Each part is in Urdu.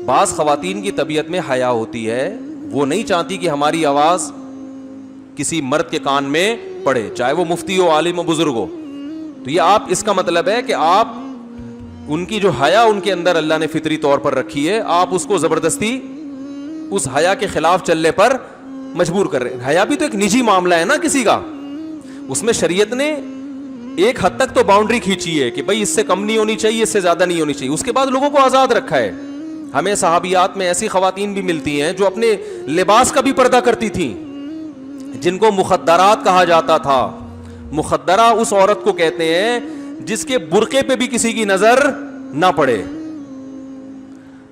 بعض خواتین کی طبیعت میں حیا ہوتی ہے, وہ نہیں چاہتی کہ ہماری آواز کسی مرد کے کان میں پڑے, چاہے وہ مفتی ہو, عالم و بزرگ ہو. تو یہ آپ, اس کا مطلب ہے کہ آپ ان کی جو حیا ان کے اندر اللہ نے فطری طور پر رکھی ہے, آپ اس کو زبردستی اس حیا کے خلاف چلنے پر مجبور کر رہے ہیں. حیا بھی تو ایک نجی معاملہ ہے نا کسی کا, اس میں شریعت نے ایک حد تک تو باؤنڈری کھینچی ہے کہ بھائی اس سے کم نہیں ہونی چاہیے, اس سے زیادہ نہیں ہونی چاہیے. اس کے بعد لوگوں کو آزاد رکھا ہے. ہمیں صحابیات میں ایسی خواتین بھی ملتی ہیں جو اپنے لباس کا بھی پردہ کرتی تھیں, جن کو مخدرات کہا جاتا تھا. مخدرہ اس عورت کو کہتے ہیں جس کے برقعے پہ بھی کسی کی نظر نہ پڑے.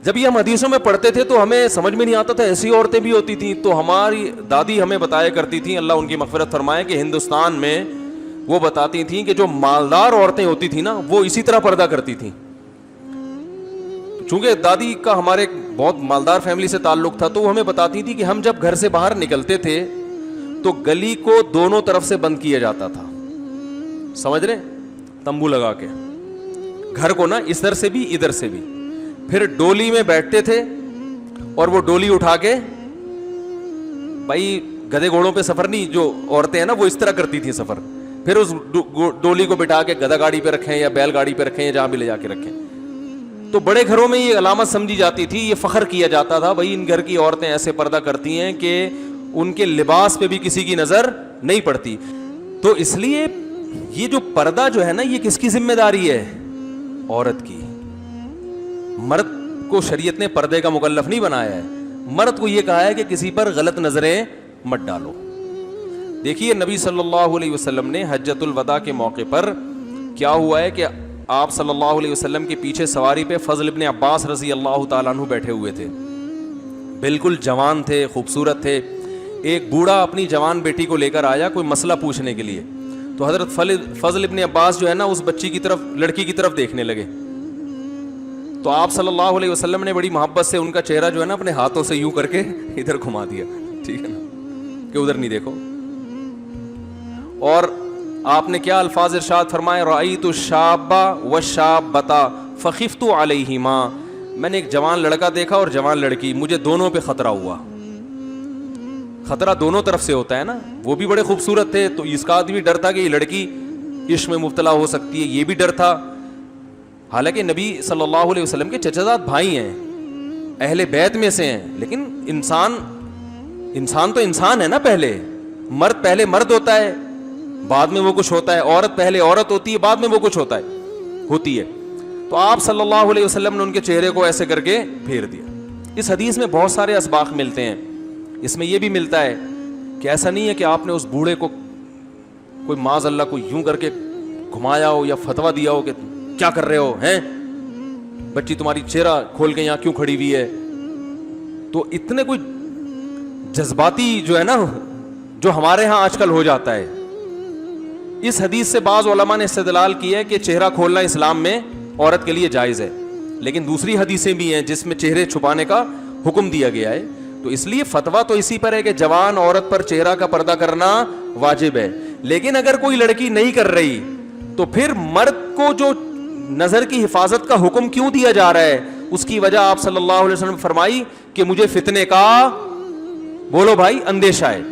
جب یہ ہم حدیثوں میں پڑھتے تھے تو ہمیں سمجھ میں نہیں آتا تھا ایسی عورتیں بھی ہوتی تھیں. تو ہماری دادی ہمیں بتایا کرتی تھیں, اللہ ان کی مغفرت فرمائے, کہ ہندوستان میں وہ بتاتی تھیں کہ جو مالدار عورتیں ہوتی تھیں نا, وہ اسی طرح پردہ کرتی تھیں. چونکہ دادی کا ہمارے بہت مالدار فیملی سے تعلق تھا, تو وہ ہمیں بتاتی تھی کہ ہم جب گھر سے باہر نکلتے تھے تو گلی کو دونوں طرف سے بند کیا جاتا تھا, سمجھ رہے, تمبو لگا کے گھر کو نا, اس طرح سے بھی ادھر سے بھی. پھر ڈولی میں بیٹھتے تھے اور وہ ڈولی اٹھا کے, بھائی گدھے گھوڑوں پہ سفر نہیں, جو عورتیں ہیں نا وہ اس طرح کرتی تھیں سفر, پھر اس ڈولی کو بٹھا کے گدھا گاڑی پہ رکھیں یا بیل گاڑی پہ رکھیں یا جہاں بھی لے جا کے رکھیں. تو بڑے گھروں میں یہ علامت سمجھی جاتی تھی, یہ فخر کیا جاتا تھا, بھائی ان گھر کی عورتیں ایسے پردہ کرتی ہیں کہ ان کے لباس پہ بھی کسی کی نظر نہیں پڑتی. تو اس لیے یہ جو پردہ جو ہے نا, یہ کس کی ذمہ داری ہے؟ عورت کی. مرد کو شریعت نے پردے کا مکلف نہیں بنایا ہے, مرد کو یہ کہا ہے کہ کسی پر غلط نظریں مت ڈالو. دیکھیے نبی صلی اللہ علیہ وسلم نے حجۃ الوداع کے موقع پر کیا ہوا ہے کہ آپ صلی اللہ علیہ وسلم کے پیچھے سواری پہ فضل ابن عباس رضی اللہ تعالیٰ عنہ بیٹھے ہوئے تھے, بالکل جوان تھے, خوبصورت تھے. ایک بوڑھا اپنی جوان بیٹی کو لے کر آیا کوئی مسئلہ پوچھنے کے لیے, تو حضرت فضل ابن عباس جو ہے نا اس بچی کی طرف, لڑکی کی طرف دیکھنے لگے. تو آپ صلی اللہ علیہ وسلم نے بڑی محبت سے ان کا چہرہ جو ہے نا اپنے ہاتھوں سے یوں کر کے ادھر گھما دیا, ٹھیک ہے نا, کہ ادھر نہیں دیکھو. اور آپ نے کیا الفاظ ارشاد فرمائے, رأیت الشاب والشابۃ فخفت علیہما, میں نے ایک جوان لڑکا دیکھا اور جوان لڑکی, مجھے دونوں پہ خطرہ ہوا. خطرہ دونوں طرف سے ہوتا ہے نا, وہ بھی بڑے خوبصورت تھے تو اس کا بھی ڈر تھا کہ یہ لڑکی عشق میں مبتلا ہو سکتی ہے, یہ بھی ڈر تھا. حالانکہ نبی صلی اللہ علیہ وسلم کے چچا زاد بھائی ہیں, اہل بیت میں سے ہیں, لیکن انسان تو انسان ہے نا. پہلے مرد ہوتا ہے, بعد میں وہ کچھ ہوتا ہے. عورت پہلے عورت ہوتی ہے, بعد میں وہ کچھ ہوتی ہے. تو آپ صلی اللہ علیہ وسلم نے ان کے چہرے کو ایسے کر کے پھیر دیا. اس حدیث میں بہت سارے اسباق ملتے ہیں. اس میں یہ بھی ملتا ہے کہ ایسا نہیں ہے کہ آپ نے اس بوڑھے کو کوئی معاذ اللہ کو یوں کر کے گھمایا ہو یا فتویٰ دیا ہو کہ کیا کر رہے ہو ہیں, بچی تمہاری چہرہ کھول کے یہاں کیوں کھڑی ہوئی ہے. تو اتنے کوئی جذباتی جو ہے نا, جو ہمارے ہاں آج کل ہو جاتا ہے. اس حدیث سے بعض علماء نے استدلال کی ہے کہ چہرہ کھولنا اسلام میں عورت کے لیے جائز ہے, لیکن دوسری حدیثیں بھی ہیں جس میں چہرے چھپانے کا حکم دیا گیا ہے. تو اس لیے فتویٰ تو اسی پر ہے کہ جوان عورت پر چہرہ کا پردہ کرنا واجب ہے. لیکن اگر کوئی لڑکی نہیں کر رہی تو پھر مرد کو جو نظر کی حفاظت کا حکم کیوں دیا جا رہا ہے, اس کی وجہ آپ صلی اللہ علیہ وسلم فرمائی کہ مجھے فتنے کا, بولو بھائی, اندیشہ ہے.